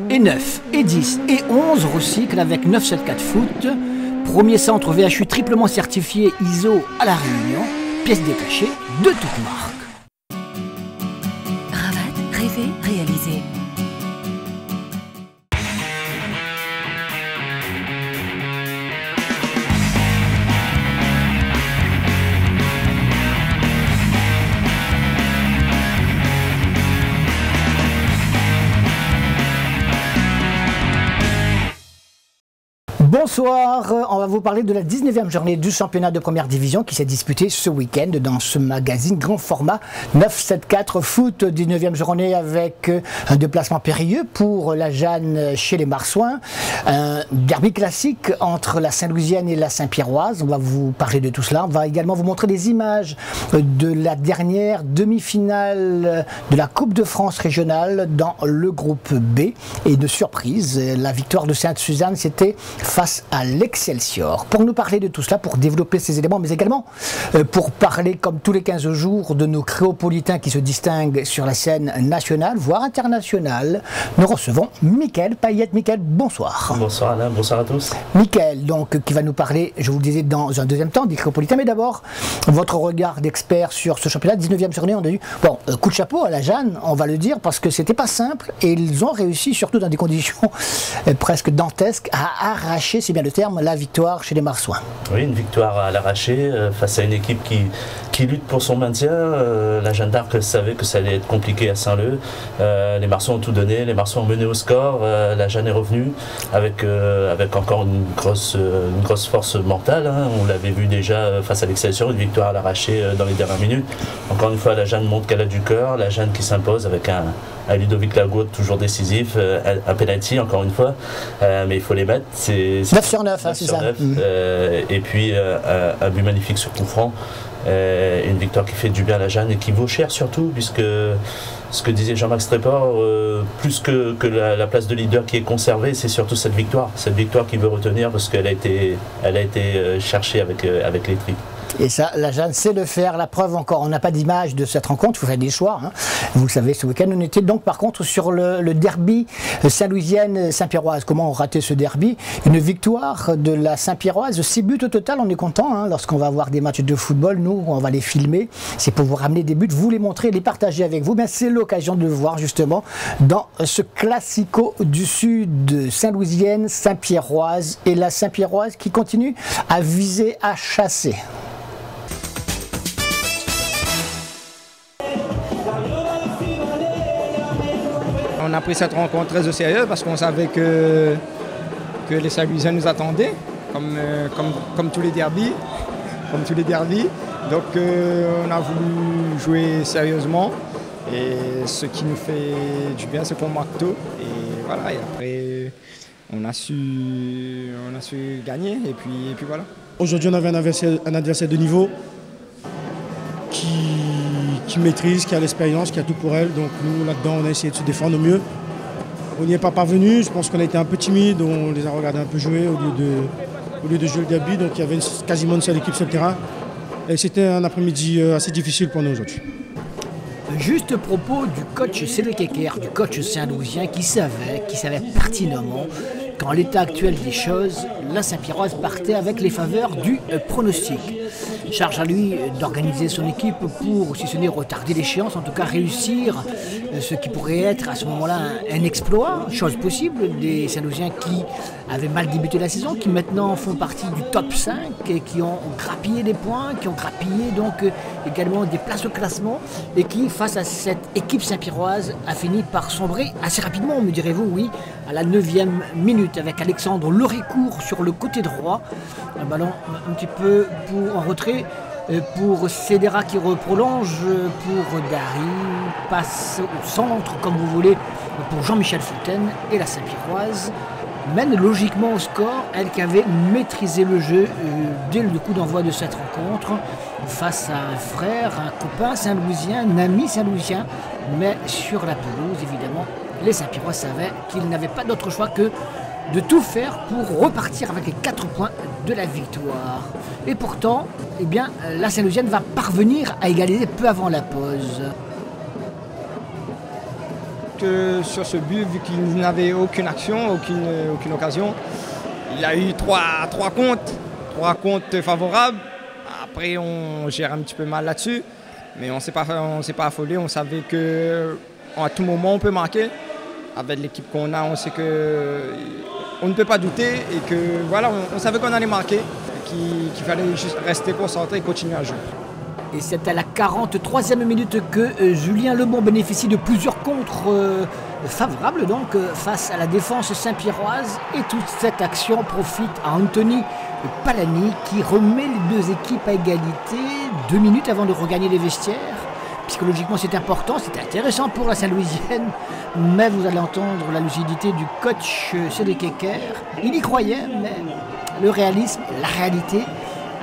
et 9, et 10, et 11 recyclent avec 974 Foot. Premier centre VHU triplement certifié ISO à La Réunion. Pièce détachée de toute marque. Ravat, rêver, réaliser. Bonsoir, on va vous parler de la 19e journée du championnat de première division qui s'est disputée ce week-end dans ce magazine grand format 974 Foot, 19e journée avec un déplacement périlleux pour la Jeanne chez les Marsouins, un derby classique entre la Saint-Louisienne et la Saint-Pierroise. On va vous parler de tout cela, on va également vous montrer des images de la dernière demi-finale de la Coupe de France régionale dans le groupe B et de surprise, la victoire de Sainte-Suzanne c'était face à l'Excelsior. Pour nous parler de tout cela, pour développer ces éléments, mais également pour parler comme tous les 15 jours de nos créopolitains qui se distinguent sur la scène nationale, voire internationale, nous recevons Mickaël Payette. Mickaël, bonsoir. Bonsoir Alain, bonsoir à tous. Mickaël, donc, qui va nous parler, je vous le disais, dans un deuxième temps, des créopolitains, mais d'abord, votre regard d'expert sur ce championnat. 19e journée, on a eu, bon, coup de chapeau à la Jeanne, on va le dire, parce que c'était pas simple, et ils ont réussi, surtout dans des conditions presque dantesques, à arracher, c'est bien le terme, la victoire chez les Marsouins. Oui, une victoire à l'arraché face à une équipe qui lutte pour son maintien. La Jeanne d'Arc savait que ça allait être compliqué à Saint-Leu. Les Marsouins ont tout donné, les Marsouins ont mené au score. La Jeanne est revenue avec encore une grosse force mentale. Hein. On l'avait vu déjà face à l'Excelsior, une victoire à l'arraché dans les dernières minutes. Encore une fois, la Jeanne montre qu'elle a du cœur. La Jeanne qui s'impose avec un Ludovic Lagout toujours décisif, un penalty encore une fois, mais il faut les mettre. 9 sur 9, hein, c'est ça. 9, et puis un but magnifique sur coup franc, une victoire qui fait du bien à la Jeanne et qui vaut cher surtout, puisque ce que disait Jean-Marc Stréport, plus que la place de leader qui est conservée, c'est surtout cette victoire qu'il veut retenir parce qu'elle a été cherchée avec les tripes. Et ça, la Jeanne sait le faire. La preuve encore, on n'a pas d'image de cette rencontre, il faut faire des choix. Hein. Vous le savez, ce week-end, on était donc par contre sur le derby Saint-Louisienne-Saint-Pierroise. Comment on ratait ce derby? Une victoire de la Saint-Pierroise, 6 buts au total, on est content. Hein. Lorsqu'on va voir des matchs de football, nous, on va les filmer. C'est pour vous ramener des buts, vous les montrer, les partager avec vous. Mais c'est l'occasion de le voir justement dans ce classico du sud, Saint-Louisienne, Saint-Pierroise. Et la Saint-Pierroise qui continue à viser, à chasser. On a pris cette rencontre très au sérieux parce qu'on savait que les Saint-Louisiens nous attendaient, comme tous les derbys. Donc on a voulu jouer sérieusement et ce qui nous fait du bien, c'est qu'on marque tôt. Et voilà, et après on a su gagner et puis voilà. Aujourd'hui on avait un adversaire de niveau qui maîtrise, qui a l'expérience, qui a tout pour elle. Donc nous, là-dedans, on a essayé de se défendre au mieux. On n'y est pas parvenu. Je pense qu'on a été un peu timide. On les a regardés un peu jouer au lieu de jouer le derby. Donc il y avait quasiment une seule équipe sur le terrain. Et c'était un après-midi assez difficile pour nous aujourd'hui. Juste propos du coach Cédric Ecker, du coach saint-louisien qui savait pertinemment qu'en l'état actuel des choses, la Saint-Pierroise partait avec les faveurs du pronostic. Charge à lui d'organiser son équipe pour, si ce n'est retarder l'échéance, en tout cas réussir ce qui pourrait être à ce moment-là un exploit, chose possible, des Saint-Louisiens qui avaient mal débuté la saison, qui maintenant font partie du top 5 et qui ont grappillé des points, qui ont grappillé donc également des places au classement et qui, face à cette équipe Saint-Pierroise, a fini par sombrer assez rapidement, me direz-vous, oui, à la 9e minute avec Alexandre Loricourt sur le côté droit, un ballon un petit peu en retrait pour Cédera qui reprolonge pour Dari, passe au centre comme vous voulez pour Jean-Michel Fontaine et la Saint-Pierroise mène logiquement au score, elle qui avait maîtrisé le jeu dès le coup d'envoi de cette rencontre face à un frère, un copain saint-louisien, un ami saint-louisien, mais sur la pelouse évidemment les Saint-Pierrois savaient qu'ils n'avaient pas d'autre choix que de tout faire pour repartir avec les 4 points de la victoire. Et pourtant, eh bien, la Saint-Louisienne va parvenir à égaliser peu avant la pause. que sur ce but, vu qu'il n'avait aucune action, aucune occasion, il a eu trois comptes favorables. Après, on gère un petit peu mal là-dessus, mais on ne s'est pas affolé. On savait qu'à tout moment, on peut marquer. Avec l'équipe qu'on a, on sait qu'on ne peut pas douter et que voilà, on savait qu'on allait marquer, qu'il fallait juste rester concentré et continuer à jouer. Et c'est à la 43e minute que Julien Lebon bénéficie de plusieurs contres favorables donc face à la défense saint-pierroise. Et toute cette action profite à Anthony Palani qui remet les deux équipes à égalité 2 minutes avant de regagner les vestiaires. Psychologiquement c'est important, c'est intéressant pour la Saint-Louisienne, mais vous allez entendre la lucidité du coach Cédric Ecker. Il y croyait, mais le réalisme, la réalité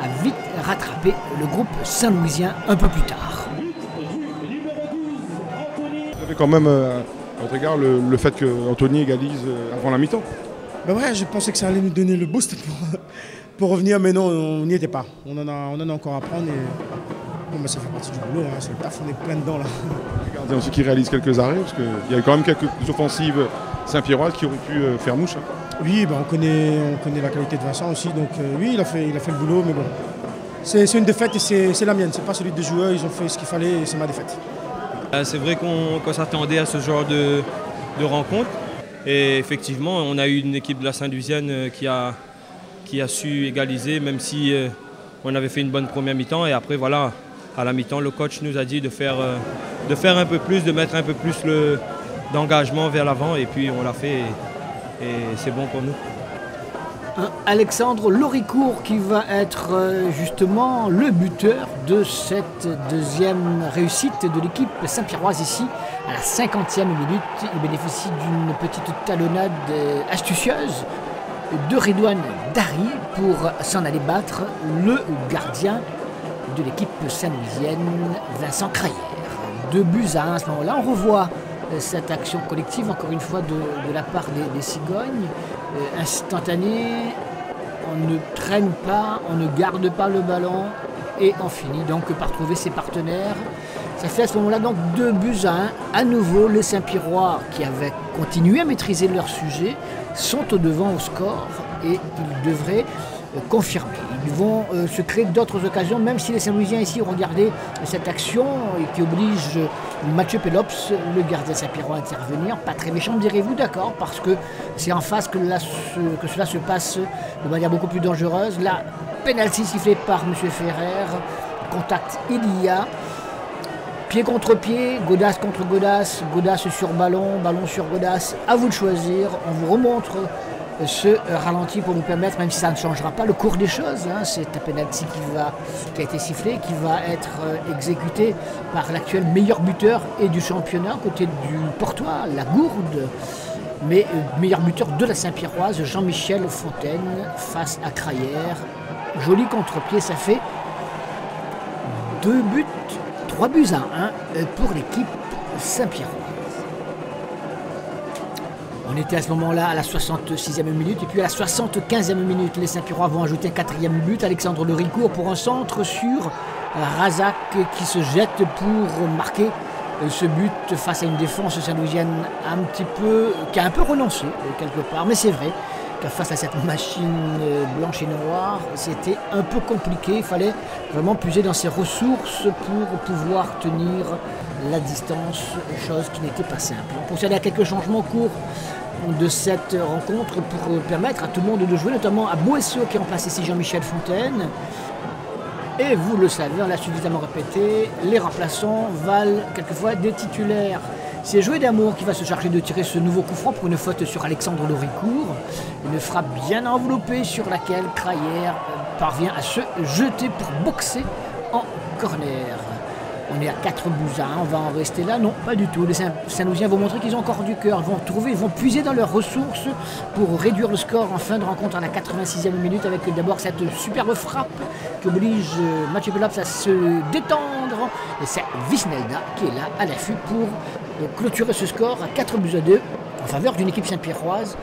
a vite rattrapé le groupe saint-louisien un peu plus tard. Vous avez quand même à votre égard le fait qu'Anthony égalise avant la mi-temps. Ben ouais, je pensais que ça allait nous donner le boost pour revenir, mais non, on n'y était pas. On en a encore à prendre et bon, ben ça fait partie du boulot, hein, c'est le taf, on est plein dedans là. Le gardien aussi qui réalise quelques arrêts, parce qu'il y a quand même quelques offensives saint-pierroises qui auraient pu faire mouche. Hein. Oui, ben on connaît la qualité de Vincent aussi, donc oui, il a fait le boulot, mais bon. C'est une défaite et c'est la mienne, c'est pas celui des joueurs, ils ont fait ce qu'il fallait et c'est ma défaite. C'est vrai qu'on s'attendait à ce genre de rencontre et effectivement on a eu une équipe de la Saint-Louisienne qui a su égaliser même si on avait fait une bonne première mi-temps et après voilà, à la mi-temps le coach nous a dit de faire un peu plus, de mettre un peu plus d'engagement vers l'avant et puis on l'a fait et c'est bon pour nous. Alexandre Loricourt qui va être justement le buteur de cette deuxième réussite de l'équipe saint-pierroise ici à la 50e minute. Il bénéficie d'une petite talonnade astucieuse de Redouane Dari pour s'en aller battre le gardien de l'équipe saint-louisienne, Vincent Craillère. 2 buts à 1 à ce moment-là. On revoit cette action collective, encore une fois, de la part des Cigognes. Instantanée, on ne traîne pas, on ne garde pas le ballon et on finit donc par trouver ses partenaires. Ça fait à ce moment-là donc 2 buts à 1. À nouveau, les Saint-Pierrois qui avaient continué à maîtriser leur sujet sont au devant au score et ils devraient confirmer. Ils vont se créer d'autres occasions, même si les Saint-Louisiens ici ont regardé cette action qui oblige Mathieu Pelops, le gardien saint-pierrois, à intervenir. Pas très méchant, direz-vous, d'accord, parce que c'est en face que cela se passe de manière beaucoup plus dangereuse. Là, pénalty sifflé par M. Ferrer, contact il y a. Pied contre pied, Godas contre Godas, Godas sur ballon, ballon sur Godas, à vous de choisir. On vous remontre ce ralenti pour vous permettre, même si ça ne changera pas le cours des choses, hein, c'est un penalty qui a été sifflé, qui va être exécuté par l'actuel meilleur buteur et du championnat, côté du Portois, la Gourde, mais meilleur buteur de la Saint-Pierroise, Jean-Michel Fontaine, face à Craillère. Joli contre-pied, ça fait 3 buts à 1 pour l'équipe Saint-Pierroise. On était à ce moment-là à la 66e minute et puis à la 75e minute, les Saint-Pierrois vont ajouter un 4e but. Alexandre Loricourt pour un centre sur Razak qui se jette pour marquer ce but face à une défense saint-louisienne qui a un peu renoncé quelque part. Mais c'est vrai que face à cette machine blanche et noire, c'était un peu compliqué. Il fallait vraiment puiser dans ses ressources pour pouvoir tenir la distance, chose qui n'était pas simple. On procède à quelques changements courts de cette rencontre pour permettre à tout le monde de jouer, notamment à Boesso qui remplace ici Jean-Michel Fontaine. Et vous le savez, on l'a suffisamment répété, les remplaçants valent quelquefois des titulaires. C'est Joël Damour qui va se charger de tirer ce nouveau coup franc pour une faute sur Alexandre Loricourt. Une frappe bien enveloppée sur laquelle Craillère parvient à se jeter pour boxer en corner. On est à 4 buts à 1, on va en rester là? Non, pas du tout. Les Saint-Louisiens vont montrer qu'ils ont encore du cœur. Ils vont puiser dans leurs ressources pour réduire le score en fin de rencontre à la 86e minute avec d'abord cette superbe frappe qui oblige Mathieu Pelops à se détendre. Et c'est Visnelda qui est là à l'affût pour clôturer ce score à 4 buts à 2 en faveur d'une équipe saint-pierroise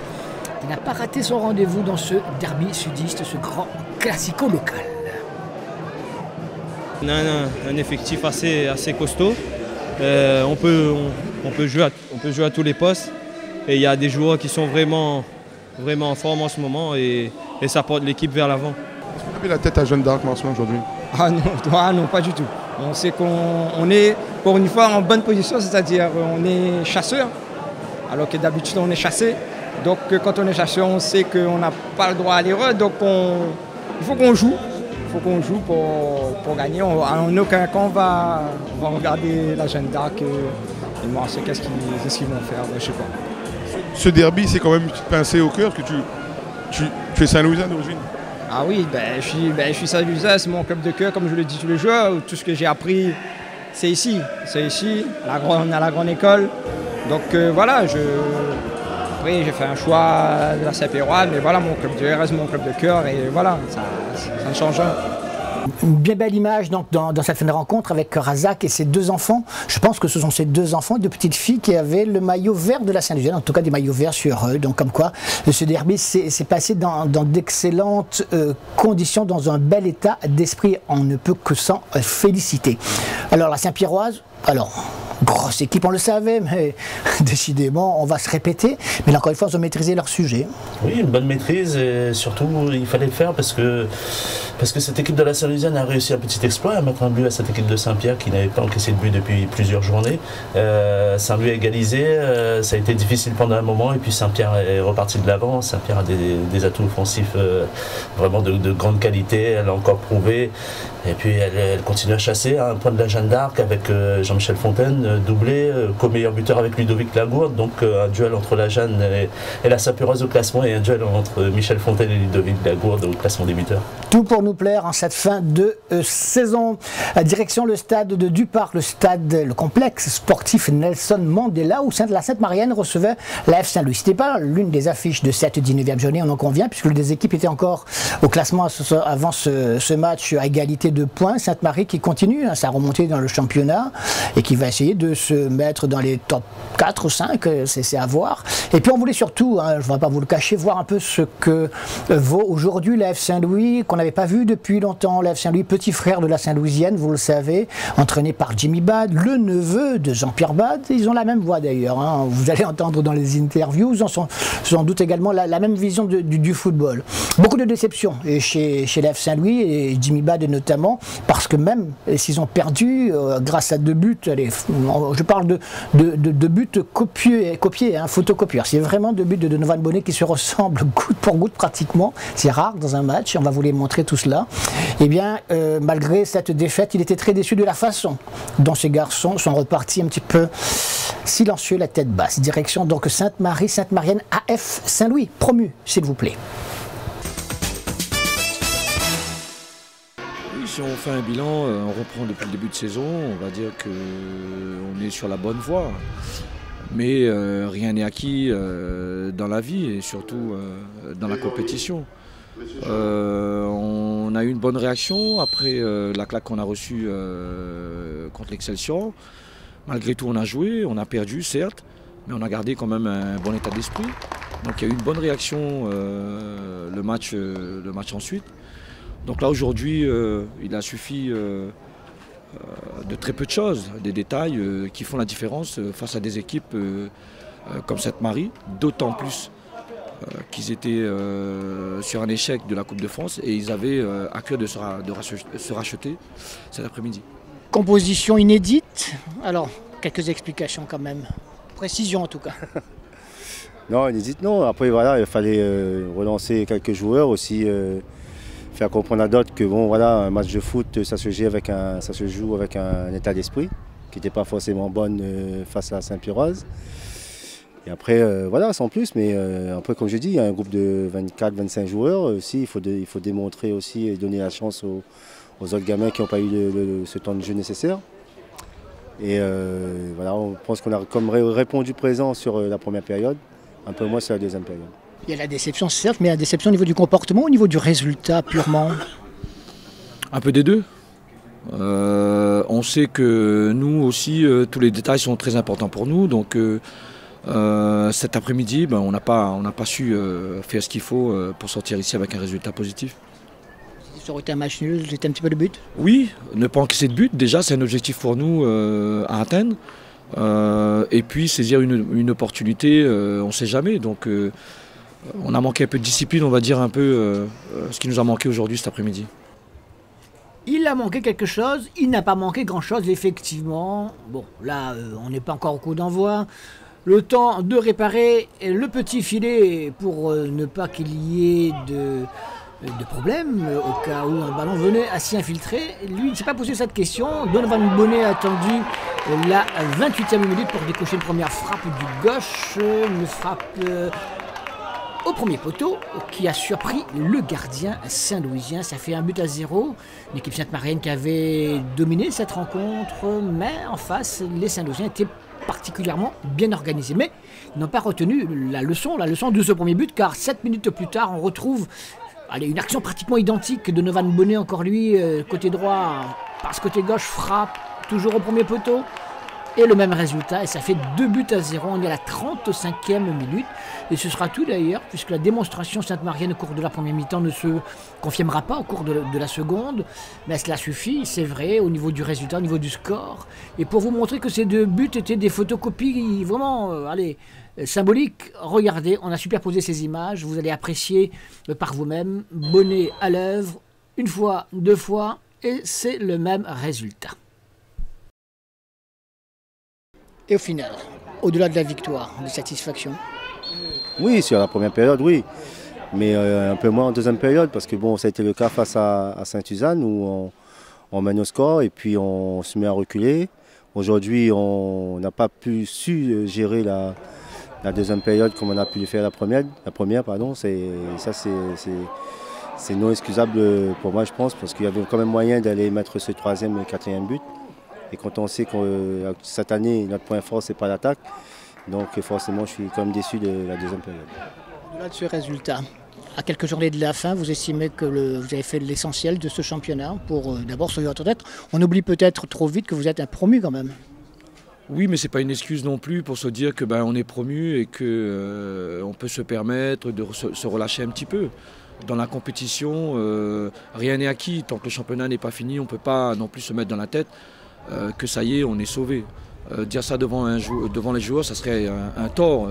qui n'a pas raté son rendez-vous dans ce derby sudiste, ce grand classico local. On a un effectif assez costaud. On peut jouer peut jouer à tous les postes. Et il y a des joueurs qui sont vraiment en forme en ce moment et ça porte l'équipe vers l'avant. Est-ce que vous avez la tête à Jeanne d'Arc, Marcelin, aujourd'hui? Ah non, pas du tout. On sait qu'on est pour une fois en bonne position, c'est-à-dire on est chasseur, alors que d'habitude on est chassé. Donc quand on est chasseur, on sait qu'on n'a pas le droit à l'erreur, donc il faut qu'on joue. Il faut qu'on joue pour gagner. En aucun cas on va regarder la Jeanne d'Arc et Marseille, qu'est-ce qu'ils vont faire, je sais pas. Ce derby, c'est quand même une petite pincée au cœur, parce que tu es Saint-Louisien d'origine. Ah oui, je suis Saint-Louisien, c'est mon club de cœur, comme je le dis tous les jours. Tout ce que j'ai appris, c'est ici. C'est ici, on a la grande école. Donc voilà, après j'ai fait un choix de la Saint-Pierroise, mais voilà, mon club de cœur reste mon club de cœur et voilà, ça ne change rien. Une bien belle image donc, dans cette fin de rencontre avec Razak et ses deux enfants. Je pense que ce sont ces deux enfants, deux petites filles qui avaient le maillot vert de la Saint-Louisienne, en tout cas des maillots verts sur eux. Donc comme quoi, ce derby s'est passé dans d'excellentes conditions, dans un bel état d'esprit. On ne peut que s'en féliciter. Alors la Saint-Pierroise, grosse équipe, on le savait, mais décidément, on va se répéter. Mais là, encore une fois, ils ont maîtrisé leur sujet. Oui, une bonne maîtrise et surtout, il fallait le faire parce que cette équipe de la Saint-Louisienne a réussi un petit exploit à mettre un but à cette équipe de Saint-Pierre qui n'avait pas encaissé de but depuis plusieurs journées. Saint-Louis a égalisé, ça a été difficile pendant un moment et puis Saint-Pierre est reparti de l'avant. Saint-Pierre a des atouts offensifs vraiment de grande qualité, elle l'a encore prouvé. Et puis elle continue à chasser à un point de la Jeanne d'Arc avec Jean-Michel Fontaine, doublé, co-meilleur buteur avec Ludovic Lagourde. Donc un duel entre la Jeanne et la Saint-Pierroise au classement et un duel entre Michel Fontaine et Ludovic Lagourde au classement des buteurs. Tout pour nous plaire en cette fin de saison. Direction le stade de Duparc, le complexe sportif Nelson Mandela où la Sainte-Marienne recevait la F Saint-Louis. Ce n'était pas l'une des affiches de cette 19e journée, on en convient, puisque les deux équipes étaient encore au classement avant ce match à égalité de points. Sainte-Marie qui continue sa remontée dans le championnat et qui va essayer de se mettre dans les top 4 ou 5, c'est à voir. Et puis on voulait surtout, je ne vais pas vous le cacher, voir un peu ce que vaut aujourd'hui la F Saint-Louis, qu'on n'avait pas vu depuis longtemps. La F Saint-Louis, petit frère de la Saint-Louisienne, vous le savez, entraîné par Jimmy Bad, le neveu de Jean-Pierre Bad. Ils ont la même voix d'ailleurs, hein. Vous allez entendre dans les interviews, ils ont sans doute également la même vision du football. Beaucoup de déceptions chez la F Saint-Louis et Jimmy Bad notamment, parce que même s'ils ont perdu grâce à 2 buts, je parle de buts copiés, hein, photocopieurs. C'est vraiment 2 buts de Donovan Bonnet qui se ressemblent goutte pour goutte pratiquement. C'est rare dans un match, on va vous les montrer tout cela. Eh bien, malgré cette défaite, il était très déçu de la façon dont ces garçons sont repartis un petit peu silencieux, la tête basse. Direction donc Sainte-Marie, Sainte-Marienne, AF Saint-Louis, promu, s'il vous plaît. Si on fait un bilan, on reprend depuis le début de saison, on va dire qu'on est sur la bonne voie. Mais rien n'est acquis dans la vie et surtout dans la compétition. On a eu une bonne réaction après la claque qu'on a reçue contre l'Excelsior. Malgré tout, on a joué, on a perdu certes, mais on a gardé quand même un bon état d'esprit. Donc il y a eu une bonne réaction le match ensuite. Donc là aujourd'hui, il a suffi de très peu de choses, des détails qui font la différence face à des équipes comme Sainte-Marie, d'autant plus qu'ils étaient sur un échec de la Coupe de France et ils avaient à cœur de se racheter cet après-midi. Composition inédite, alors quelques explications quand même, précision en tout cas. Non, inédite non, après voilà, il fallait relancer quelques joueurs aussi. Faire comprendre à d'autres que bon voilà, un match de foot ça se joue avec un état d'esprit qui n'était pas forcément bonne face à la Saint-Pierroise. Et après voilà, sans plus, mais après comme je dis, il y a un groupe de 24-25 joueurs aussi, il faut démontrer aussi et donner la chance aux autres gamins qui n'ont pas eu ce temps de jeu nécessaire. Et voilà, on pense qu'on a comme répondu présent sur la première période, un peu moins sur la deuxième période. Il y a la déception certes, mais la déception au niveau du comportement, au niveau du résultat purement? Un peu des deux. On sait que nous aussi, tous les détails sont très importants pour nous. Donc cet après-midi, on n'a pas su faire ce qu'il faut pour sortir ici avec un résultat positif. Ça aurait été un match nul, c'était un petit peu le but? Oui, ne pas encaisser de but, déjà c'est un objectif pour nous à atteindre. Et puis saisir une opportunité, on ne sait jamais. Donc on a manqué un peu de discipline, on va dire un peu ce qui nous a manqué aujourd'hui cet après-midi. Il a manqué quelque chose, il n'a pas manqué grand-chose, effectivement. Bon, là, on n'est pas encore au coup d'envoi. Le temps de réparer le petit filet pour ne pas qu'il y ait de problème au cas où un ballon venait à s'y infiltrer. Lui, il ne s'est pas posé cette question. Donovan Bonnet a attendu la 28e minute pour décocher une première frappe du gauche, une frappe au premier poteau qui a surpris le gardien saint-louisien. Ça fait 1-0. Une équipe sainte-marienne qui avait dominé cette rencontre, mais en face, les Saint-Louisiens étaient particulièrement bien organisés. Mais ils n'ont pas retenu la leçon de ce premier but, car 7 minutes plus tard, on retrouve une action pratiquement identique de Donovan Bonnet, encore lui, côté droit, passe côté gauche, frappe, toujours au premier poteau. Et le même résultat, et ça fait 2-0. On est à la 35e minute. Et ce sera tout d'ailleurs, puisque la démonstration sainte-marienne au cours de la première mi-temps ne se confirmera pas au cours de la seconde. Mais cela suffit, c'est vrai, au niveau du résultat, au niveau du score. Et pour vous montrer que ces 2 buts étaient des photocopies vraiment, symboliques, regardez, on a superposé ces images. Vous allez apprécier par vous-même. Bonnet à l'œuvre, 1 fois, 2 fois, et c'est le même résultat. Et au final, au-delà de la victoire, de satisfaction? Oui, sur la première période, oui. Mais un peu moins en deuxième période, parce que bon, ça a été le cas face à Saint-Suzanne, où on mène au score et puis on se met à reculer. Aujourd'hui, on n'a pas su gérer la deuxième période comme on a pu le faire la première. C'est non excusable pour moi, je pense, parce qu'il y avait quand même moyen d'aller mettre ce 3e et 4e but. Et quand on sait que cette année, notre point fort, ce n'est pas l'attaque, donc forcément, je suis quand même déçu de la deuxième période. Au-delà de ce résultat, à quelques journées de la fin, vous estimez que vous avez fait l'essentiel de ce championnat pour d'abord sauver votre tête. On oublie peut-être trop vite que vous êtes un promu quand même. Oui, mais ce n'est pas une excuse non plus pour se dire que on est promu et qu'on peut se permettre de se relâcher un petit peu. Dans la compétition, rien n'est acquis. Tant que le championnat n'est pas fini, on ne peut pas non plus se mettre dans la tête que ça y est, on est sauvé. Dire ça devant les joueurs, ça serait un tort.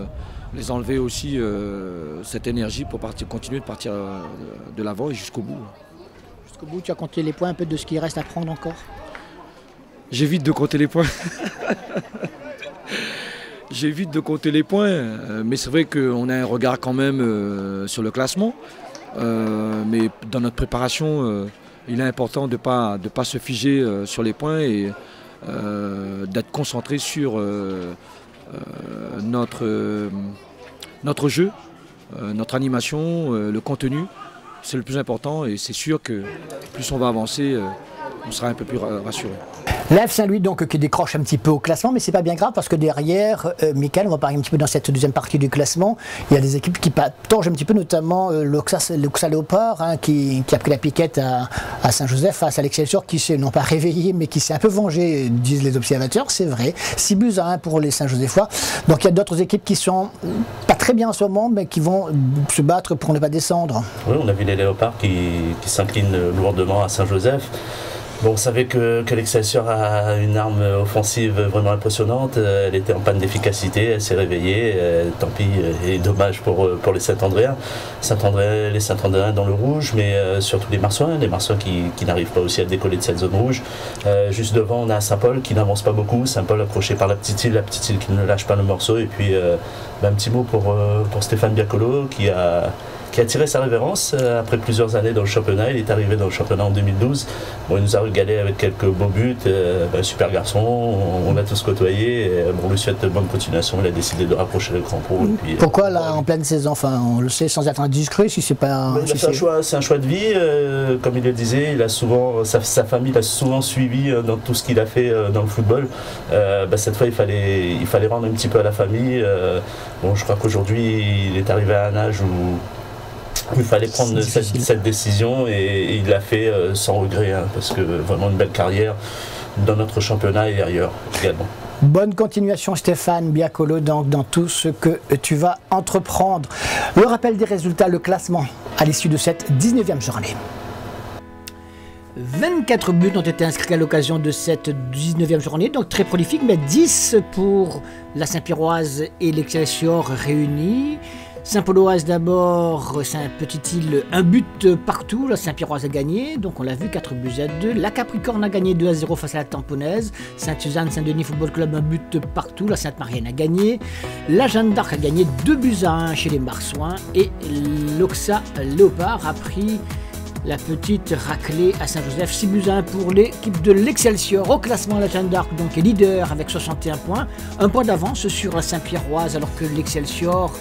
Les enlever aussi cette énergie pour continuer de partir de l'avant et jusqu'au bout. Jusqu'au bout, tu as compté les points un peu de ce qui reste à prendre encore? J'évite de compter les points. J'évite de compter les points, mais c'est vrai qu'on a un regard quand même sur le classement. Mais dans notre préparation, il est important de ne pas se figer sur les points et d'être concentré sur notre jeu, notre animation, le contenu. C'est le plus important et c'est sûr que plus on va avancer, on sera un peu plus rassuré. L'AF Saint-Louis donc qui décroche un petit peu au classement, mais c'est pas bien grave parce que derrière, Michael, on va parler un petit peu dans cette deuxième partie du classement, il y a des équipes qui patongent un petit peu, notamment l'Auxerre Léopard qui a pris la piquette à Saint-Joseph face à l'Excelsior qui s'est non pas réveillé mais qui s'est un peu vengé, disent les observateurs, c'est vrai. 6-1 pour les Saint-Josephois. Donc il y a d'autres équipes qui sont pas très bien en ce moment mais qui vont se battre pour ne pas descendre. Oui, on a vu les Léopards qui s'inclinent lourdement à Saint-Joseph. Bon, on savait que l'Excelsior a une arme offensive vraiment impressionnante. Elle était en panne d'efficacité, elle s'est réveillée. Tant pis, et dommage pour les Saint-Andréens. Les Saint-Andréens dans le rouge, mais surtout les Marsouins qui n'arrivent pas aussi à décoller de cette zone rouge. Juste devant, on a Saint-Paul qui n'avance pas beaucoup. Saint-Paul accroché par la petite île qui ne lâche pas le morceau. Et puis, un petit mot pour Stéphane Biacolo qui a tiré sa révérence après plusieurs années dans le championnat. Il est arrivé dans le championnat en 2012. Bon, il nous a régalé avec quelques beaux buts. Super garçon, on l'a tous côtoyé. On lui souhaite bonne continuation. Il a décidé de rapprocher le crampon. Pourquoi là, en pleine saison? Enfin, on le sait sans être indiscret, si c'est pas. C'est un choix de vie. Comme il le disait, il a souvent, sa famille l'a souvent suivi dans tout ce qu'il a fait dans le football. Cette fois, il fallait rendre un petit peu à la famille. Je crois qu'aujourd'hui, il est arrivé à un âge où il fallait prendre cette décision et il l'a fait sans regret, parce que vraiment une belle carrière dans notre championnat et ailleurs également. Bonne continuation Stéphane Biacolo dans tout ce que tu vas entreprendre. Le rappel des résultats, le classement à l'issue de cette 19e journée. 24 buts ont été inscrits à l'occasion de cette 19e journée, donc très prolifique, mais 10 pour la Saint-Pierroise et l'Excelsior réunis. Saint-Pauloise d'abord, Saint-Petit-Île, un but partout, la Saint-Pierroise a gagné, donc on l'a vu, 4 buts à 2. La Capricorne a gagné 2-0 face à la Tamponnaise. Sainte-Suzanne, Saint-Denis Football Club, un but partout, la Sainte-Marienne a gagné. La Jeanne d'Arc a gagné 2 buts à 1 chez les Marsouins et l'Oxa Léopard a pris la petite raclée à Saint-Joseph, 6 buts à 1 pour l'équipe de l'Excelsior. Au classement, la Jeanne d'Arc donc est leader avec 61 points, un point d'avance sur la Saint-Pierroise, alors que l'Excelsior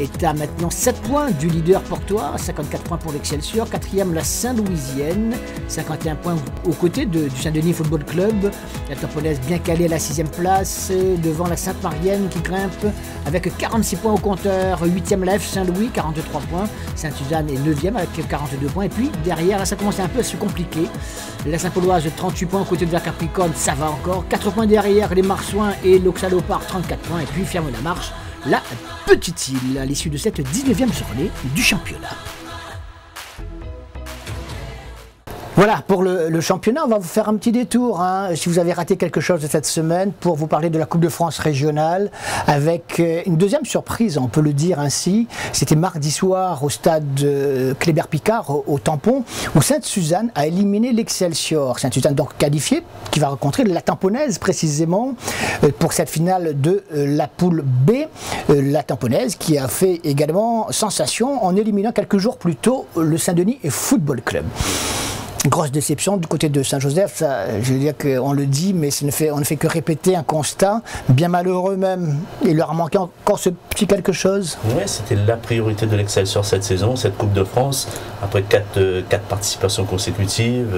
est à maintenant 7 points du leader portois, 54 points pour l'Excelsior. 4e, la Saint-Louisienne, 51 points aux côtés du Saint-Denis Football Club. La Tamponnaise bien calée à la 6e place, devant la Sainte-Marienne qui grimpe avec 46 points au compteur. 8e, la F Saint-Louis, 43 points. Sainte-Suzanne est 9e avec 42 points. Et puis derrière, là, ça commence un peu à se compliquer. La Saint-Pauloise, 38 points aux côtés de la Capricorne, ça va encore. 4 points derrière, les Marsouins et l'Oxa Léopard, 34 points. Et puis ferme la marche la Petite-Île à l'issue de cette 19e journée du championnat. Voilà, pour le championnat, on va vous faire un petit détour, hein, si vous avez raté quelque chose de cette semaine, pour vous parler de la Coupe de France régionale, avec une deuxième surprise, on peut le dire ainsi. C'était mardi soir au stade Kléber-Picard, au Tampon, où Sainte-Suzanne a éliminé l'Excelsior. Sainte-Suzanne donc qualifiée, qui va rencontrer la Tamponnaise précisément, pour cette finale de la poule B. La Tamponnaise qui a fait également sensation en éliminant quelques jours plus tôt le Saint-Denis Football Club. Grosse déception du côté de Saint-Joseph, ça, je veux dire qu'on le dit, mais on ne fait que répéter un constat, bien malheureux même. Il leur a manqué encore ce petit quelque chose. Oui, c'était la priorité de l'Excelsior cette saison, cette Coupe de France. Après 4 participations consécutives,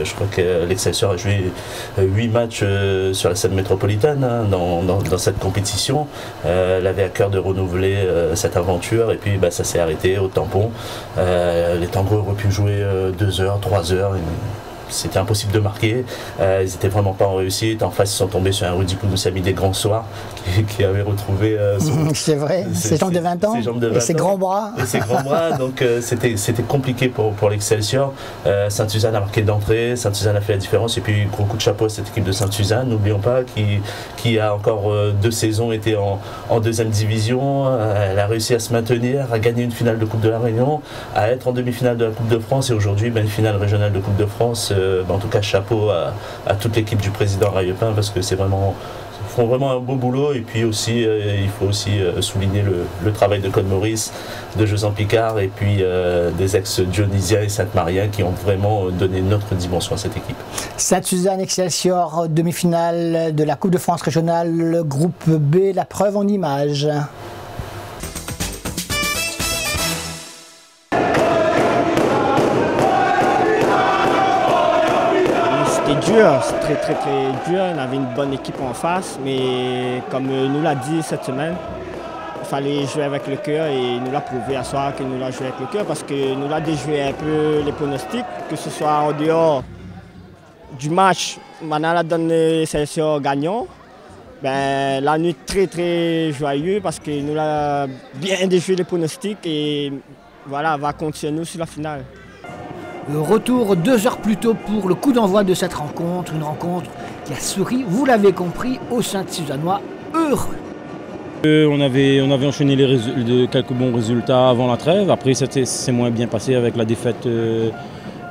je crois que l'Excelsior a joué 8 matchs sur la scène métropolitaine, hein, dans cette compétition. Elle avait à cœur de renouveler cette aventure, et puis ça s'est arrêté au Tampon. Les Tangos auraient pu jouer 2 heures, 3 heures. C'était impossible de marquer, ils n'étaient vraiment pas en réussite. En face, ils sont tombés sur un Rudy Koudoussami des grands soirs qui avait retrouvé c'est vrai, ses jambes de 20 ans et ses grands bras. Et ses grands bras, donc c'était compliqué pour l'Excelsior. Sainte-Suzanne a marqué d'entrée, Sainte-Suzanne a fait la différence, et puis gros coup de chapeau à cette équipe de Sainte-Suzanne, n'oublions pas, qui a encore 2 saisons été en 2e division. Elle a réussi à se maintenir, à gagner une finale de Coupe de la Réunion, à être en demi-finale de la Coupe de France, et aujourd'hui une finale régionale de Coupe de France. En tout cas, chapeau à toute l'équipe du président Rayepin, parce que ils font vraiment un beau boulot. Et puis aussi, il faut aussi souligner le travail de Claude Maurice, de Josan Picard, et puis des ex-Dionysia et Sainte-Marienne qui ont vraiment donné une autre dimension à cette équipe. Sainte-Suzanne Excelsior, demi-finale de la Coupe de France régionale, le groupe B, la preuve en images. C'était dur, c'est très dur. On avait une bonne équipe en face, mais comme nous l'a dit cette semaine, il fallait jouer avec le cœur, et il nous l'a prouvé à soir que nous l'a joué avec le cœur, parce que nous l'a déjoué un peu les pronostics, que ce soit en dehors du match. Maintenant, la donne Excelsior gagnant. La nuit très joyeux, parce que nous l'a bien déjoué les pronostics, et voilà, va compter nous sur la finale. Retour 2 heures plus tôt pour le coup d'envoi de cette rencontre, une rencontre qui a souri, vous l'avez compris, aux Sainte-Suzannois heureux. On avait enchaîné quelques bons résultats avant la trêve, après c'est moins bien passé avec la défaite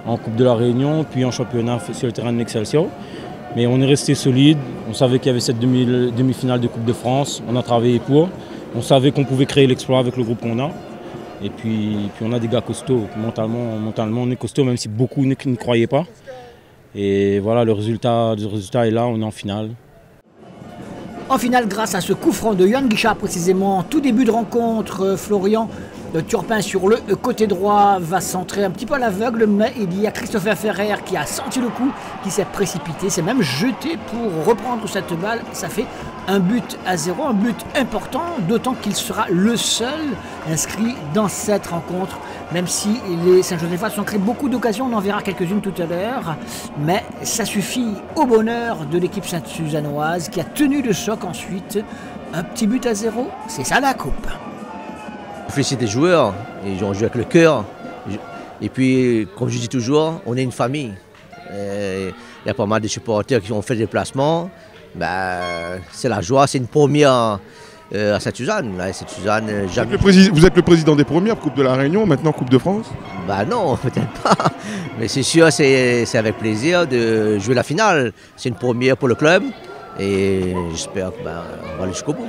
en Coupe de la Réunion, puis en championnat sur le terrain de l'Excelsior. Mais on est resté solide, on savait qu'il y avait cette demi-finale de Coupe de France, on a travaillé pour, on savait qu'on pouvait créer l'exploit avec le groupe qu'on a. Et puis on a des gars costauds, mentalement on est costaud, même si beaucoup ne croyaient pas. Et voilà, le résultat est là, on est en finale. En finale, grâce à ce coup franc de Yann Guichard précisément, en tout début de rencontre, Florian Turpin sur le côté droit va centrer un petit peu à l'aveugle, mais il y a Christopher Ferrer qui a senti le coup, qui s'est précipité, s'est même jeté pour reprendre cette balle. Ça fait 1 but à 0, un but important, d'autant qu'il sera le seul inscrit dans cette rencontre, même si les Saint-Josephois ont créé beaucoup d'occasions, on en verra quelques-unes tout à l'heure, mais ça suffit au bonheur de l'équipe sainte-suzannoise qui a tenu le choc ensuite. Un petit but à 0, c'est ça la coupe. Je félicite les joueurs, ils ont joué avec le cœur. Et puis, comme je dis toujours, on est une famille. Il y a pas mal de supporters qui ont fait des déplacements. C'est la joie, c'est une première à Saint-Suzanne. Saint-Suzanne, jamais... Vous êtes le président des premières, Coupe de la Réunion, maintenant Coupe de France? Non, peut-être pas. Mais c'est sûr, c'est avec plaisir de jouer la finale. C'est une première pour le club et j'espère qu'on va aller jusqu'au bout.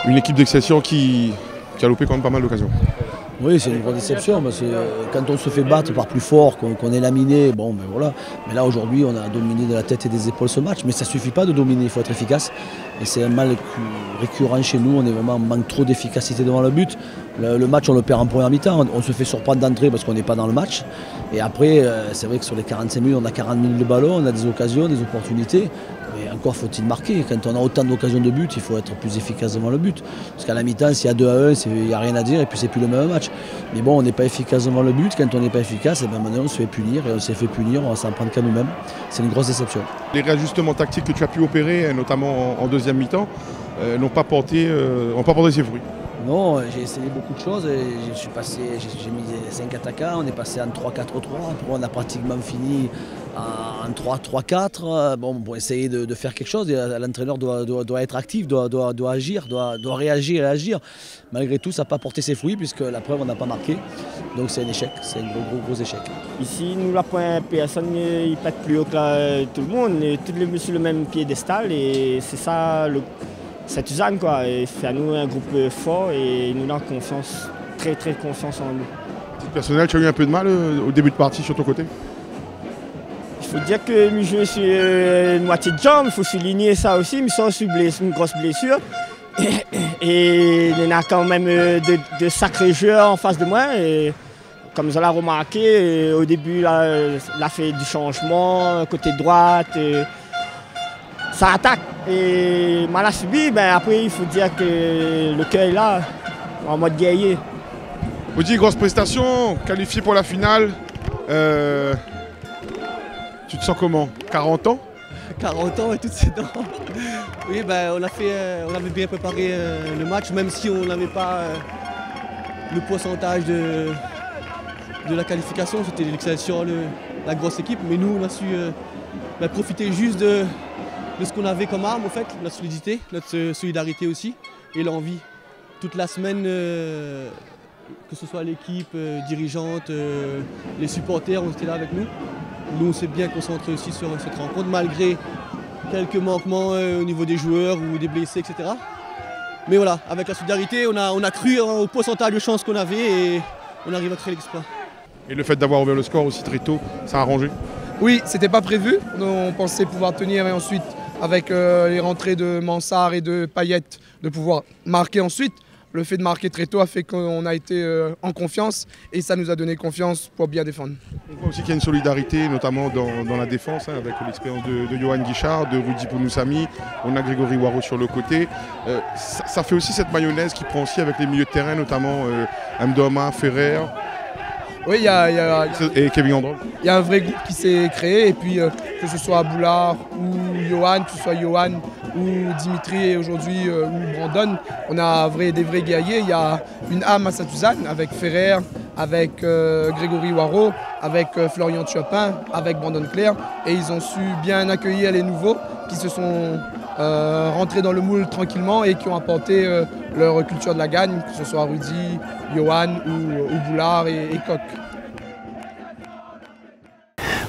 Une équipe d'Excelsior qui a loupé quand même pas mal d'occasions. Oui, c'est une grande déception, parce que quand on se fait battre par plus fort, qu'on est laminé, bon, ben voilà. Mais là, aujourd'hui, on a dominé de la tête et des épaules ce match, mais ça ne suffit pas de dominer, il faut être efficace. Et c'est un mal récurrent chez nous, on manque trop d'efficacité devant le but. Le match, on le perd en première mi-temps, on se fait surprendre d'entrée parce qu'on n'est pas dans le match. Et après, c'est vrai que sur les 45 minutes, on a 40 minutes de ballon, on a des occasions, des opportunités. Mais encore faut-il marquer. Quand on a autant d'occasions de but, il faut être plus efficace devant le but. Parce qu'à la mi-temps, s'il y a 2-1, il n'y a rien à dire et puis c'est plus le même match. Mais bon, on n'est pas efficace devant le but. Quand on n'est pas efficace, maintenant on se fait punir et on s'est fait punir, on va s'en prendre qu'à nous-mêmes. C'est une grosse déception. Les réajustements tactiques que tu as pu opérer, notamment en deuxième mi-temps, n'ont pas porté ses fruits. Non, j'ai essayé beaucoup de choses. J'ai mis 5 attaquants, on est passé en 3-4-3. Après, on a pratiquement fini en 3-3-4. Bon, pour essayer de faire quelque chose, l'entraîneur doit être actif, doit agir, doit réagir et agir. Malgré tout, ça n'a pas porté ses fruits puisque la preuve, on n'a pas marqué. Donc c'est un échec, c'est un gros échec. Ici, nous, la point, personne ne pète plus haut que tout le monde. Tout le monde sur le même piédestal et c'est ça Saint-Suzanne, quoi. Et c'est à nous un groupe fort et nous avons confiance, très confiance en nous. Personnel, tu as eu un peu de mal au début de partie sur ton côté? Il faut dire que nous jouons sur une moitié de jambe, il faut souligner ça aussi, nous sommes sur une grosse blessure. Et il y en a quand même de sacrés joueurs en face de moi. Et comme vous l'avez remarqué, au début, il a fait du changement, côté droite. Ça attaque et mal à subir, après il faut dire que le cœur est là, en mode guerrier. Audi, grosse prestation, qualifié pour la finale. Tu te sens comment? 40 ans? 40 ans et toutes ces dents. Oui, on avait bien préparé le match, même si on n'avait pas le pourcentage de la qualification. C'était l'Excelsior, la grosse équipe, mais nous on a su profiter juste de ce qu'on avait comme arme, en fait, notre solidité, notre solidarité aussi, et l'envie. Toute la semaine, que ce soit l'équipe dirigeante, les supporters, on était là avec nous. Nous, on s'est bien concentré aussi sur cette rencontre, malgré quelques manquements au niveau des joueurs ou des blessés, etc. Mais voilà, avec la solidarité, on a cru au pourcentage de chance qu'on avait et on arrive à créer l'exploit. Et le fait d'avoir ouvert le score aussi très tôt, ça a arrangé? Oui, c'était pas prévu. On pensait pouvoir tenir et ensuite, avec les rentrées de Mansart et de Payet, de pouvoir marquer ensuite. Le fait de marquer très tôt a fait qu'on a été en confiance et ça nous a donné confiance pour bien défendre. On voit aussi qu'il y a une solidarité, notamment dans la défense, avec l'expérience de Johan Guichard, de Rudy Pounoussami. On a Grégory Waro sur le côté. Ça fait aussi cette mayonnaise qui prend aussi avec les milieux de terrain, notamment Mdoma, Ferrer. Oui, et Kevin Androl. Il y a un vrai groupe qui s'est créé et puis que ce soit Boulard ou Johan, que ce soit Johan ou Dimitri aujourd'hui ou Brandon, on a des vrais guerriers. Il y a une âme à Saint-Suzanne avec Ferrer, avec Grégory Waro, avec Florian Chopin, avec Brandon Claire et ils ont su bien accueillir les nouveaux qui se sont rentrés dans le moule tranquillement et qui ont apporté leur culture de la gagne, que ce soit Rudy, Johan ou Boulard et Coq.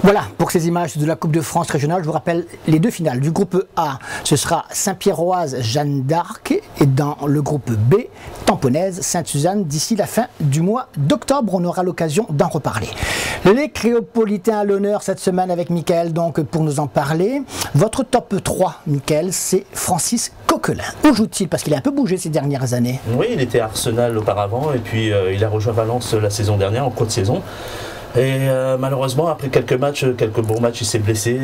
Voilà pour ces images de la Coupe de France régionale. Je vous rappelle les deux finales. Du groupe A, ce sera Saint-Pierroise, Jeanne d'Arc. Et dans le groupe B, Tamponnaise, Sainte-Suzanne. D'ici la fin du mois d'octobre, on aura l'occasion d'en reparler. Les Créopolitains à l'honneur cette semaine avec Mickaël, donc pour nous en parler. Votre top 3, Mickaël, c'est Francis Coquelin. Où joue-t-il? Parce qu'il a un peu bougé ces dernières années. Oui, il était à Arsenal auparavant et puis il a rejoint Valence la saison dernière, en cours de saison. Et malheureusement, après quelques bons matchs, il s'est blessé,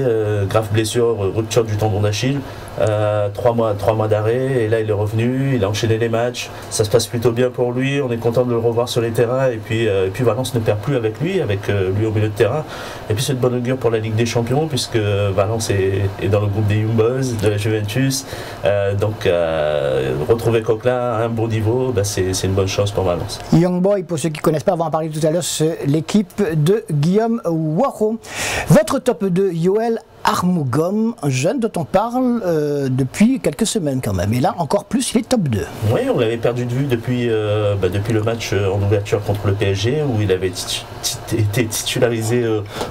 grave blessure, rupture du tendon d'Achille, 3 mois d'arrêt, et là il est revenu, il a enchaîné les matchs, ça se passe plutôt bien pour lui, on est content de le revoir sur les terrains, et puis Valence ne perd plus avec lui au milieu de terrain, et puis c'est de bonne augure pour la Ligue des Champions, puisque Valence est dans le groupe des Young Boys, de la Juventus, donc retrouver Coquelin à un bon niveau, c'est une bonne chose pour Valence. Young Boy, pour ceux qui ne connaissent pas, on va en parler tout à l'heure, c'est l'équipe de Guillaume Waro. Votre top 2, Yoel Armougom, jeune dont on parle depuis quelques semaines quand même. Et là, encore plus, il est top 2. Oui, on l'avait perdu de vue depuis le match en ouverture contre le PSG, où il avait été titularisé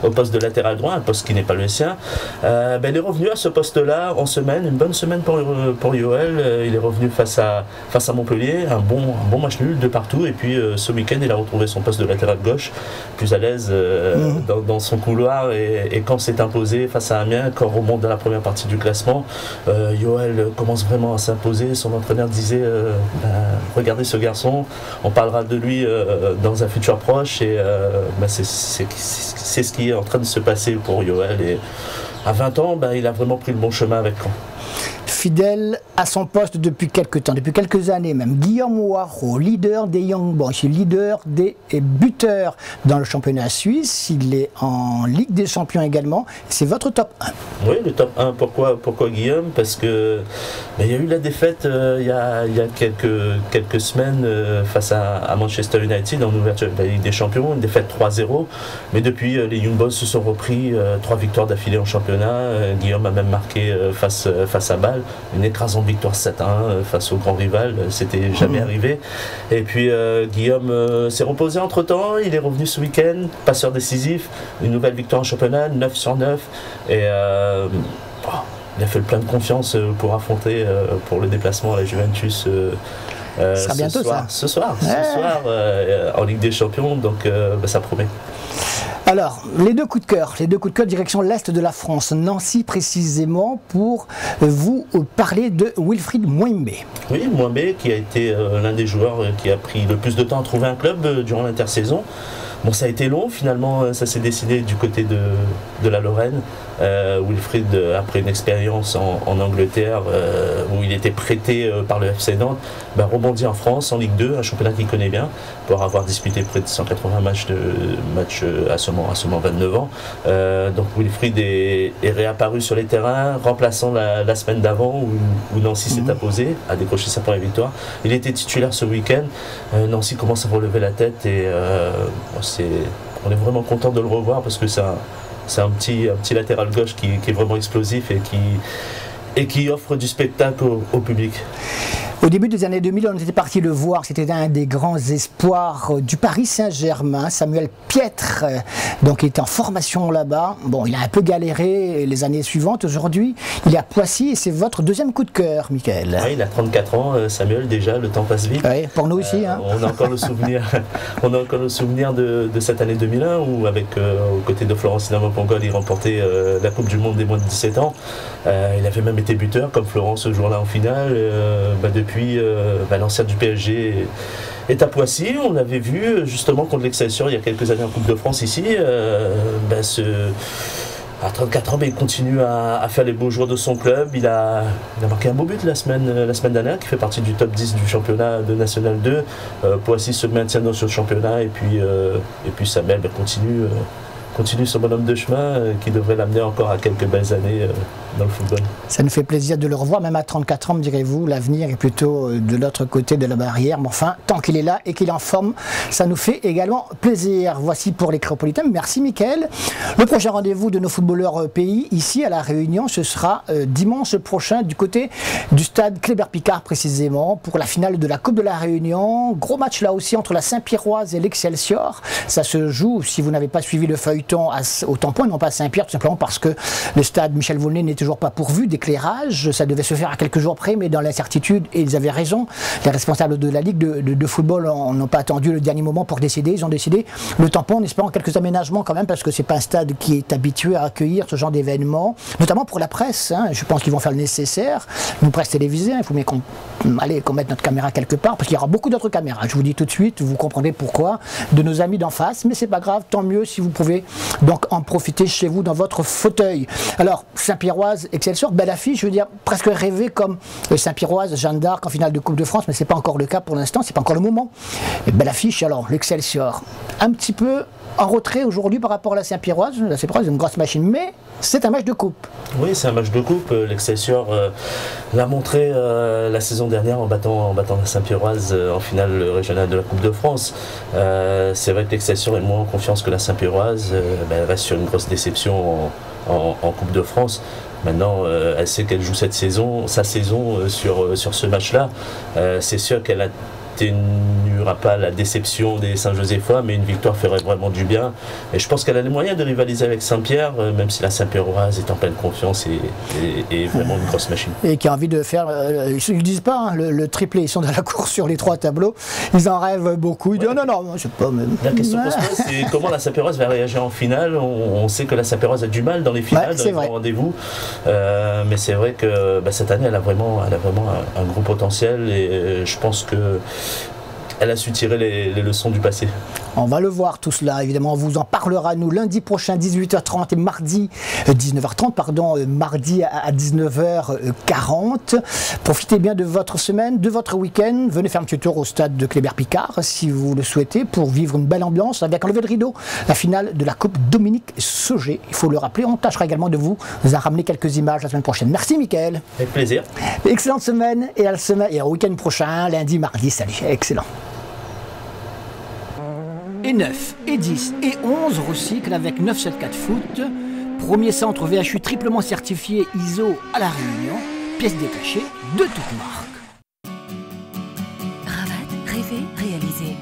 au poste de latéral droit, un poste qui n'est pas le sien. Il est revenu à ce poste-là en semaine, une bonne semaine pour Yoel. Il est revenu face à Montpellier, un bon match nul de partout. Et puis ce week-end, il a retrouvé son poste de latéral gauche, plus à l'aise dans son couloir. Et quand s'est imposé face à Amiens, quand on remonte dans la première partie du classement, Yoel commence vraiment à s'imposer. Son entraîneur disait regardez ce garçon, on parlera de lui dans un futur proche. Et c'est ce qui est en train de se passer pour Yoel. Et à 20 ans, il a vraiment pris le bon chemin avec Caen. Fidèle à son poste depuis quelques temps, depuis quelques années même, Guillaume Waro, leader des Young Boys, leader des buteurs dans le championnat suisse, il est en Ligue des Champions également, c'est votre top 1. Oui, le top 1, pourquoi Guillaume? Parce que il y a eu la défaite il y a quelques semaines face à Manchester United en ouverture de la Ligue des Champions, une défaite 3-0, mais depuis les Young Boys se sont repris 3 victoires d'affilée en championnat. Guillaume a même marqué face à Bâle, une écrasante victoire 7-1 face au grand rival, c'était jamais arrivé. Et puis Guillaume s'est reposé entre temps, il est revenu ce week-end, passeur décisif, une nouvelle victoire en championnat, 9/9, et il a fait le plein de confiance pour affronter pour le déplacement à la Juventus ce soir en Ligue des Champions, donc ça promet. Alors, les deux coups de cœur direction l'Est de la France, Nancy précisément, pour vous parler de Wilfried Mwembe. Oui, Mwembe qui a été l'un des joueurs qui a pris le plus de temps à trouver un club durant l'intersaison. Bon, ça a été long, finalement, ça s'est décidé du côté de la Lorraine. Wilfried, après une expérience en Angleterre où il était prêté par le FC Nantes, rebondit en France, en Ligue 2, un championnat qu'il connaît bien, pour avoir disputé près de 180 matchs à seulement 29 ans. Donc Wilfried est réapparu sur les terrains, remplaçant la semaine d'avant où Nancy s'est imposé, a décroché sa première victoire. Il était titulaire ce week-end. Nancy commence à relever la tête et on est vraiment content de le revoir parce que c'est un petit latéral gauche qui est vraiment explosif et qui offre du spectacle au public. Au début des années 2000, on était parti le voir, c'était un des grands espoirs du Paris Saint-Germain, Samuel Piètre, donc il était en formation là-bas. Bon, il a un peu galéré les années suivantes. Aujourd'hui, il est à Poissy et c'est votre deuxième coup de cœur, Michael. Oui, il a 34 ans, Samuel, déjà, le temps passe vite. Oui, pour nous aussi. On a encore le souvenir de cette année 2001 où, aux côtés de Florence Sinama-Pongol, il remportait la Coupe du Monde des moins de 17 ans. Il avait même été buteur, comme Florence, ce jour-là en finale. Depuis, l'ancien du PSG est à Poissy. On l'avait vu justement contre l'Excelsior il y a quelques années en Coupe de France ici. À 34 ans, il continue à faire les beaux jours de son club. Il a marqué un beau but la semaine dernière, qui fait partie du top 10 du championnat de National 2. Poissy se maintient dans ce championnat et puis Samuel continue son bonhomme de chemin qui devrait l'amener encore à quelques belles années dans le football. Ça nous fait plaisir de le revoir, même à 34 ans, me direz-vous, l'avenir est plutôt de l'autre côté de la barrière, mais enfin, tant qu'il est là et qu'il est en forme, ça nous fait également plaisir. Voici pour les Créopolitains, merci Mickaël. Le prochain rendez-vous de nos footballeurs pays, ici à La Réunion, ce sera dimanche prochain du côté du stade Kléber-Picard précisément, pour la finale de la Coupe de la Réunion. Gros match là aussi entre la Saint-Pierroise et l'Excelsior. Ça se joue, si vous n'avez pas suivi le feuilleton, au tampon et non pas à Saint-Pierre, tout simplement parce que le stade Michel Volney n'est toujours pas pourvu d'éclairage. Ça devait se faire à quelques jours près, mais dans l'incertitude, et ils avaient raison, les responsables de la Ligue de football n'ont pas attendu le dernier moment pour décider. Ils ont décidé le tampon en espérant quelques aménagements quand même, parce que c'est pas un stade qui est habitué à accueillir ce genre d'événements, notamment pour la presse. Je pense qu'ils vont faire le nécessaire. Une presse télévisée, il faut bien qu'on mette notre caméra quelque part, parce qu'il y aura beaucoup d'autres caméras. Je vous dis tout de suite, vous comprendrez pourquoi, de nos amis d'en face, mais c'est pas grave, tant mieux si vous pouvez donc en profiter chez vous dans votre fauteuil. Alors, Saint-Pierroise, Excelsior, belle affiche, je veux dire, presque rêvé comme Saint-Pierroise, Jeanne d'Arc en finale de Coupe de France, mais c'est pas encore le cas pour l'instant, c'est pas encore le moment. Et belle affiche, alors, l'Excelsior. un petit peu en retrait aujourd'hui par rapport à la Saint-Pierroise. La Saint-Pierroise est une grosse machine, mais c'est un match de coupe. Oui, c'est un match de coupe. L'Excelsior l'a montré la saison dernière en battant la Saint-Pierroise en finale régionale de la Coupe de France. C'est vrai que l'Excelsior est moins en confiance que la Saint-Pierroise. Elle reste sur une grosse déception en Coupe de France. Maintenant, elle sait qu'elle joue sa saison sur ce match-là. C'est sûr qu'elle n'atténuera pas la déception des Saint-Joséphois, mais une victoire ferait vraiment du bien. Et je pense qu'elle a les moyens de rivaliser avec Saint-Pierre, même si la Saint-Pierroise est en pleine confiance et vraiment une grosse machine. Et qui a envie de faire, ils ne disent pas, hein, le triplé, ils sont dans la course sur les 3 tableaux, ils en rêvent beaucoup, ils disent non, je sais pas même. La question qu'on se pose, c'est comment la Saint-Pierroise va réagir en finale. On sait que la Saint-Pierroise a du mal dans les finales, dans les grands rendez-vous, mais c'est vrai que cette année, elle a vraiment un gros potentiel et je pense que elle a su tirer les leçons du passé. On va le voir tout cela, évidemment, on vous en parlera nous lundi prochain 18h30 et mardi 19h30, pardon, mardi à 19h40. Profitez bien de votre semaine, de votre week-end. Venez faire un petit tour au stade de Kléber-Picard si vous le souhaitez pour vivre une belle ambiance avec un lever de rideau, la finale de la Coupe Dominique Sauger. Il faut le rappeler, on tâchera également de vous ramener quelques images la semaine prochaine. Merci Mickaël. Avec plaisir. Excellente semaine et au week-end prochain, lundi, mardi, salut. Excellent. Et 9, et 10, et 11 recyclent avec 974 Foot. Premier centre VHU triplement certifié ISO à La Réunion. Pièces détachées de toute marque. Ravat, rêver, réaliser.